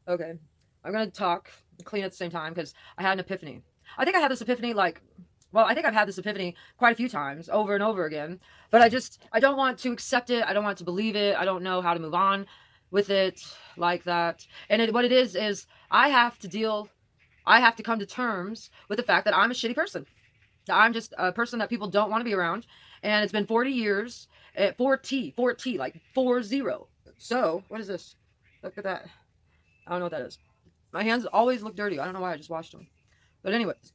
Okay. I'm gonna talk, clean at the same time because I had an epiphany. I think I had this epiphany I think I've had this epiphany quite a few times over and over again, but I don't want to accept it. I don't want to believe it. I don't know how to move on with it like that. And what it is I have to come to terms with the fact that I'm a shitty person. That I'm just a person that people don't want to be around. And it's been 40 years, 4T, like 40. So, what is this? Look at that. I don't know what that is. My hands always look dirty. I don't know why I just washed them. But anyways,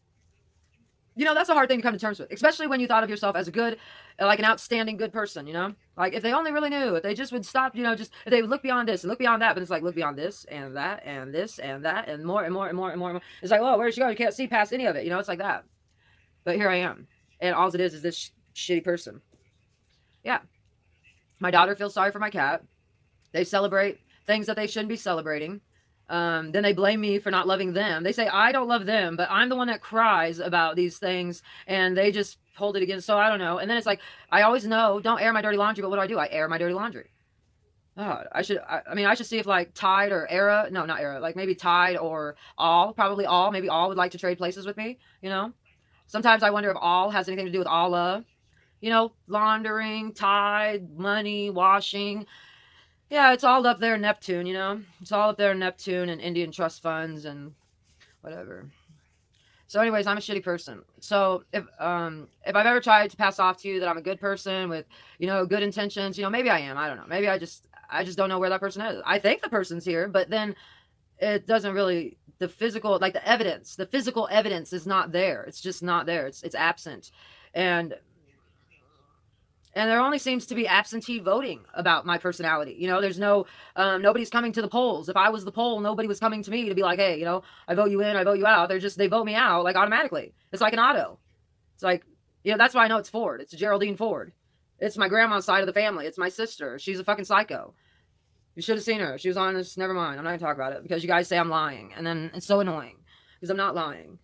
that's a hard thing to come to terms with, especially when you thought of yourself as a good, like an outstanding good person, Like if they only really knew, if they just would stop, just if they would look beyond this and look beyond that, but it's like look beyond this and that and this and that and more and more and more and more. And more. It's like, well, where'd she go? You can't see past any of it, it's like that. But here I am. And all it is this shitty person. Yeah. My daughter feels sorry for my cat. They celebrate things that they shouldn't be celebrating. Then they blame me for not loving them. They say I don't love them, but I'm the one that cries about these things, and they just hold it against. So I don't know. And then it's like I always know, don't air my dirty laundry. But what do? I air my dirty laundry. Oh, I should see if like Tide or Era, no, not Era, like maybe Tide or All, probably All, maybe All would like to trade places with me. Sometimes I wonder if All has anything to do with Allah. Laundering, Tide, money, washing. Yeah, it's all up there in Neptune. It's all up there in Neptune and Indian trust funds and whatever. So anyways, I'm a shitty person. So if I've ever tried to pass off to you that I'm a good person with, good intentions, maybe I am. I don't know. Maybe I just don't know where that person is. I think the person's here, but then it doesn't really the physical like the physical evidence is not there. It's just not there. It's absent. And there only seems to be absentee voting about my personality. There's nobody's coming to the polls. If I was the poll, nobody was coming to me to be like, hey, I vote you in, I vote you out. They vote me out like automatically. It's like an auto. It's like, that's why I know it's Ford. It's Geraldine Ford. It's my grandma's side of the family. It's my sister. She's a fucking psycho. You should have seen her. She was on this. Never mind. I'm not gonna talk about it because you guys say I'm lying, and then it's so annoying because I'm not lying.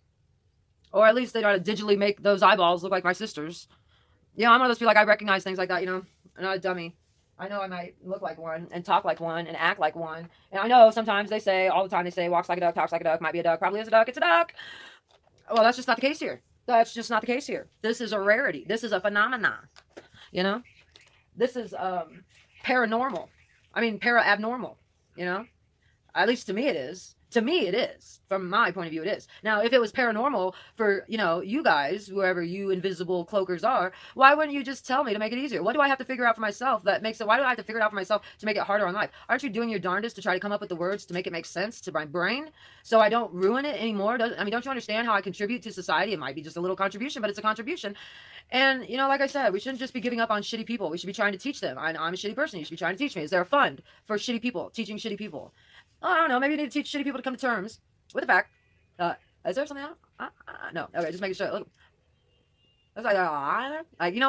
Or at least they try to digitally make those eyeballs look like my sister's. I'm one of those people, like, I recognize things like that, I'm not a dummy. I know I might look like one and talk like one and act like one. And I know sometimes they say, all the time they say, walks like a duck, talks like a duck, might be a duck, probably is a duck, it's a duck. Well, that's just not the case here. That's just not the case here. This is a rarity. This is a phenomenon. This is paranormal. Para-abnormal, At least to me it is. To me, it is. From my point of view, it is. Now, if it was paranormal for, you guys, whoever you invisible cloakers are, why wouldn't you just tell me to make it easier? What do I have to figure out for myself that makes it, why do I have to figure it out for myself to make it harder on life? Aren't you doing your darndest to try to come up with the words to make it make sense to my brain so I don't ruin it anymore? Don't you understand how I contribute to society? It might be just a little contribution, but it's a contribution. And, like I said, we shouldn't just be giving up on shitty people. We should be trying to teach them. I'm a shitty person. You should be trying to teach me. Is there a fund for shitty people, teaching shitty people? I don't know. Maybe you need to teach shitty people to come to terms with the fact. Is there something else? No. Okay, just making sure. Look, it's like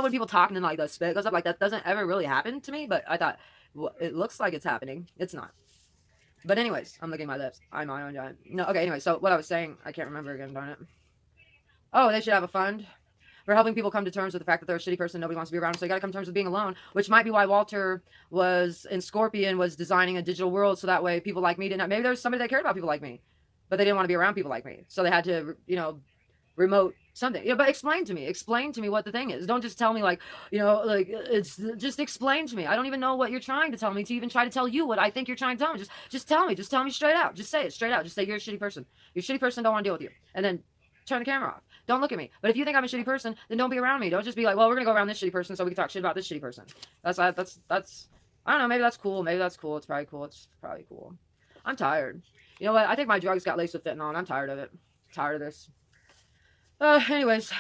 when people talk and then like the spit goes up, like that doesn't ever really happen to me. But I thought, well, it looks like it's happening. It's not. But anyways, I'm licking my lips. I'm my own giant. No. Okay. Anyway, so what I was saying, I can't remember again. Darn it. Oh, they should have a fund for helping people come to terms with the fact that they're a shitty person nobody wants to be around. So you got to come to terms with being alone, which might be why Walter was in Scorpion was designing a digital world so that way people like me didn't. Maybe there's somebody that cared about people like me, but they didn't want to be around people like me, so they had to, remote something. But explain to me what the thing is. Don't just tell me like, like it's just explain to me. I don't even know what you're trying to tell me to even try to tell you what I think you're trying to tell me. Just tell me. Just tell me straight out. Just say it straight out. Just say you're a shitty person. You're a shitty person. Don't want to deal with you, and then turn the camera off. Don't look at me. But if you think I'm a shitty person, then don't be around me. Don't just be like, well, we're gonna go around this shitty person so we can talk shit about this shitty person. That's I don't know. Maybe that's cool. Maybe that's cool. It's probably cool. It's probably cool. I'm tired. You know what? I think my drugs got laced with fentanyl, and I'm tired of it. Tired of this. Anyways.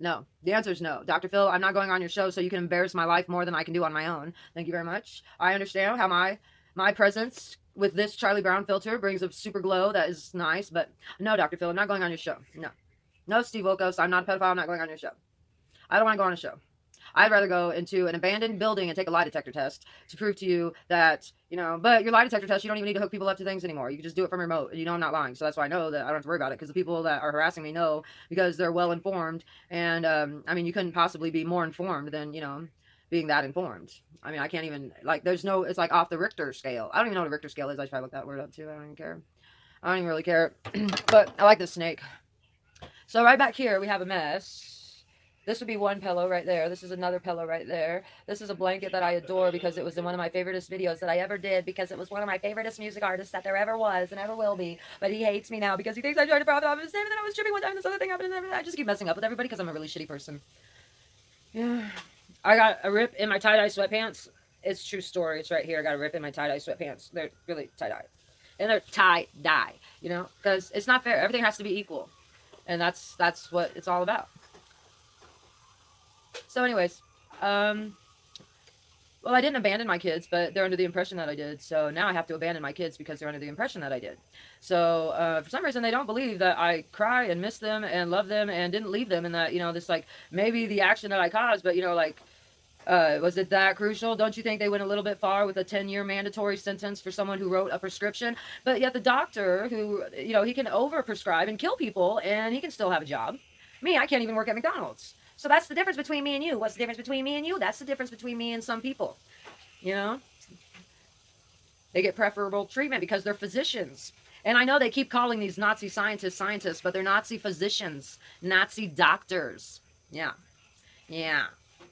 No. The answer is no. Dr. Phil, I'm not going on your show so you can embarrass my life more than I can do on my own. Thank you very much. I understand how my presence with this Charlie Brown filter brings a super glow that is nice, but no, Dr. Phil, I'm not going on your show. No. No, Steve Wilkos, I'm not a pedophile. I'm not going on your show. I don't want to go on a show. I'd rather go into an abandoned building and take a lie detector test to prove to you that, but your lie detector test, you don't even need to hook people up to things anymore. You can just do it from remote, and I'm not lying. So that's why I know that I don't have to worry about it, because the people that are harassing me know, because they're well informed. And, you couldn't possibly be more informed than, being that informed. I mean, I can't even, like, there's no, it's like off the Richter scale. I don't even know what a Richter scale is. I should probably look that word up too. I don't even care. I don't even really care. But I like the snake. So right back here, we have a mess. This would be one pillow right there. This is another pillow right there. This is a blanket that I adore because it was in one of my favoriteest videos that I ever did, because it was one of my favoriteest music artists that there ever was and ever will be. But he hates me now because he thinks I tried to profit off his name, and then I was tripping one time and this other thing happened, and I just keep messing up with everybody because I'm a really shitty person. Yeah. I got a rip in my tie-dye sweatpants. It's true story. It's right here. I got a rip in my tie-dye sweatpants. They're really tie-dye. And they're tie-dye, you know? Because it's not fair. Everything has to be equal. And that's what it's all about. So anyways, well, I didn't abandon my kids, but they're under the impression that I did. So now I have to abandon my kids because they're under the impression that I did. So for some reason, they don't believe that I cry and miss them and love them and didn't leave them, and that, you know, this, like, maybe the action that I caused, but, you know, like, was it that crucial? Don't you think they went a little bit far with a 10-year mandatory sentence for someone who wrote a prescription? But yet the doctor who, you know, he can overprescribe and kill people, and he can still have a job. Me, I can't even work at McDonald's. So that's the difference between me and you. What's the difference between me and you? That's the difference between me and some people. You know? They get preferable treatment because they're physicians. And I know they keep calling these Nazi scientists, but they're Nazi physicians. Nazi doctors. Yeah. Yeah.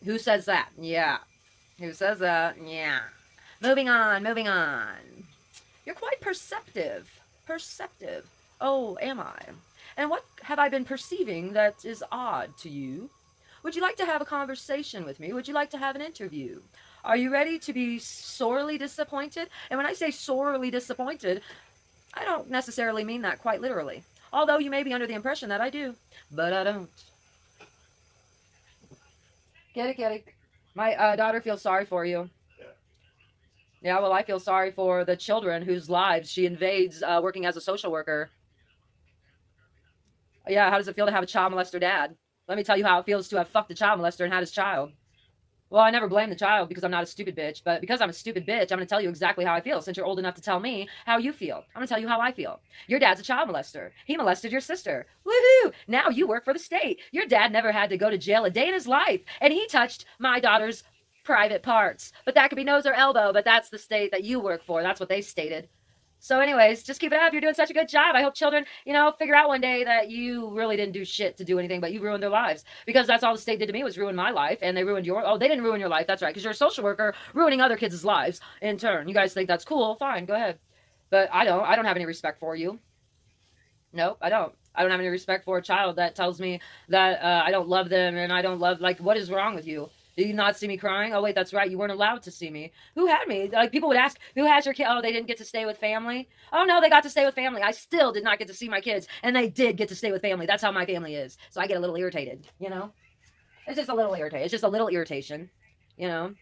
Who says that? Yeah. Who says that? Yeah. Moving on, moving on. You're quite perceptive. Perceptive. Oh, am I? And what have I been perceiving that is odd to you? Would you like to have a conversation with me? Would you like to have an interview? Are you ready to be sorely disappointed? And when I say sorely disappointed, I don't necessarily mean that quite literally. Although you may be under the impression that I do. But I don't. Kitty, kitty. My daughter feels sorry for you. Yeah, well, I feel sorry for the children whose lives she invades working as a social worker. Yeah, how does it feel to have a child molester dad? Let me tell you how it feels to have fucked a child molester and had his child. Well, I never blame the child because I'm not a stupid bitch, but because I'm a stupid bitch, I'm going to tell you exactly how I feel since you're old enough to tell me how you feel. I'm going to tell you how I feel. Your dad's a child molester. He molested your sister. Woohoo! Now you work for the state. Your dad never had to go to jail a day in his life, and he touched my daughter's private parts. But that could be nose or elbow, but that's the state that you work for. That's what they stated. So anyways, just keep it up. You're doing such a good job. I hope children, you know, figure out one day that you really didn't do shit to do anything, but you ruined their lives. Because that's all the state did to me, was ruin my life, and they ruined your, oh, they didn't ruin your life. That's right, because you're a social worker ruining other kids' lives in turn. You guys think that's cool? Fine, go ahead. But I don't. I don't have any respect for you. Nope, I don't. I don't have any respect for a child that tells me that I don't love them and I don't love, like, what is wrong with you? Did you not see me crying? Oh, wait, that's right. You weren't allowed to see me. Who had me? Like, people would ask, who has your kid? Oh, they didn't get to stay with family. Oh, no, they got to stay with family. I still did not get to see my kids, and they did get to stay with family. That's how my family is. So I get a little irritated, you know? It's just a little irritated. It's just a little irritation, you know?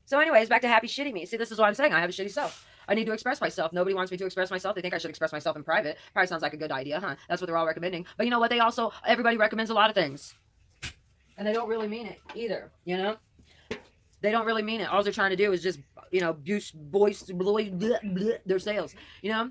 So anyways, back to happy shitty me. See, this is what I'm saying. I have a shitty self. I need to express myself. Nobody wants me to express myself. They think I should express myself in private. Probably sounds like a good idea, huh? That's what they're all recommending. But you know what? They also, everybody recommends a lot of things. And they don't really mean it either, you know? They don't really mean it. All they're trying to do is just, you know, voice their sales, you know?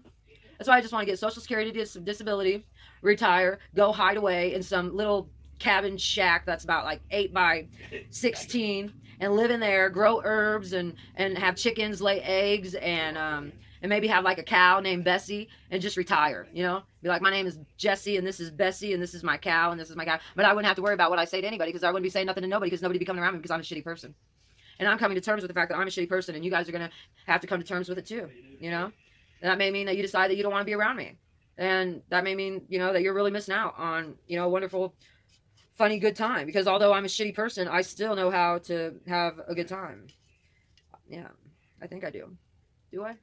That's why I just want to get Social Security disability, retire, go hide away in some little cabin shack that's about like 8 by 16 and live in there, grow herbs and have chickens lay eggs and maybe have like a cow named Bessie and just retire, you know? Be like, my name is Jesse and this is Bessie and this is my cow and this is my cow. But I wouldn't have to worry about what I say to anybody because I wouldn't be saying nothing to nobody because nobody would be coming around me because I'm a shitty person. And I'm coming to terms with the fact that I'm a shitty person and you guys are going to have to come to terms with it too, you know? And that may mean that you decide that you don't want to be around me. And that may mean, you know, that you're really missing out on, you know, a wonderful, funny, good time. Because although I'm a shitty person, I still know how to have a good time. Yeah, I think I do. Do I?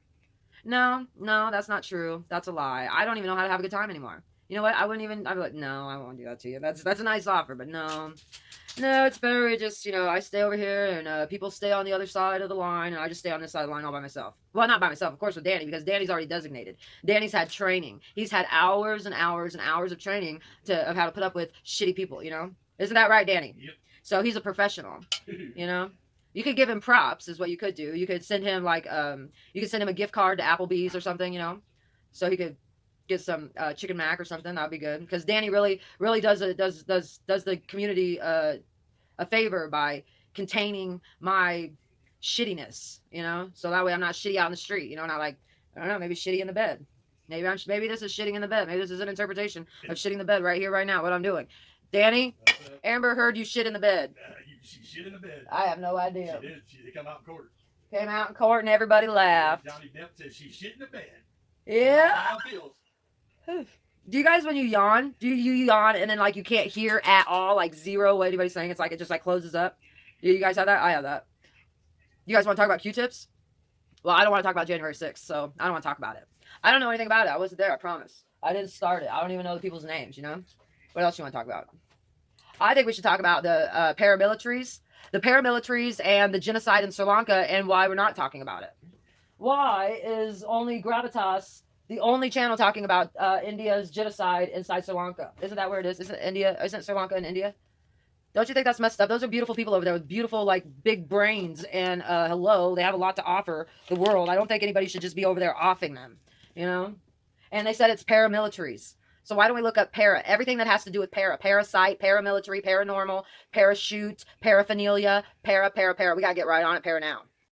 No, that's not true. That's a lie. I don't even know how to have a good time anymore. You know what? I'd be like, no, I won't do that to you. That's a nice offer, but no. No, it's better just, you know, I stay over here and people stay on the other side of the line and I just stay on this side of the line all by myself. Well, not by myself, of course, with Danny, because Danny's already designated. Danny's had training. He's had hours and hours and hours of training of how to put up with shitty people, you know? Isn't that right, Danny? Yep. So he's a professional, you know? You could give him props is what you could do. You could send him like, you could send him a gift card to Applebee's or something, you know? So he could get some chicken mac or something. That'd be good. Because Danny really does the community a favor by containing my shittiness, you know? So that way I'm not shitty out in the street, you know, not like, I don't know, maybe shitty in the bed. Maybe this is shitting in the bed. Maybe this is an interpretation of shitting in the bed right here, right now, what I'm doing. Danny, Amber heard you shit in the bed. She shit in the bed. I have no idea. She did. They come out in court. Came out in court and everybody laughed. Johnny Depp said she shit in the bed. Yeah. Do you guys, when you yawn, do you yawn and then like you can't hear at all, like zero what anybody's saying? It's like it just like closes up. Do you guys have that? I have that. You guys want to talk about Q-tips? Well, I don't want to talk about January 6th, so I don't want to talk about it. I don't know anything about it. I wasn't there, I promise. I didn't start it. I don't even know the people's names, you know? What else you want to talk about? I think we should talk about the paramilitaries. The paramilitaries and the genocide in Sri Lanka and why we're not talking about it. Why is only Gravitas the only channel talking about India's genocide inside Sri Lanka? Isn't that where it is? Isn't Sri Lanka in India? Don't you think that's messed up? Those are beautiful people over there with beautiful, like, big brains. And hello, they have a lot to offer the world. I don't think anybody should just be over there offing them, you know? And they said it's paramilitaries. So why don't we look up para? Everything that has to do with para. Parasite, paramilitary, paranormal, parachute, paraphernalia, para. We got to get right on it, para now.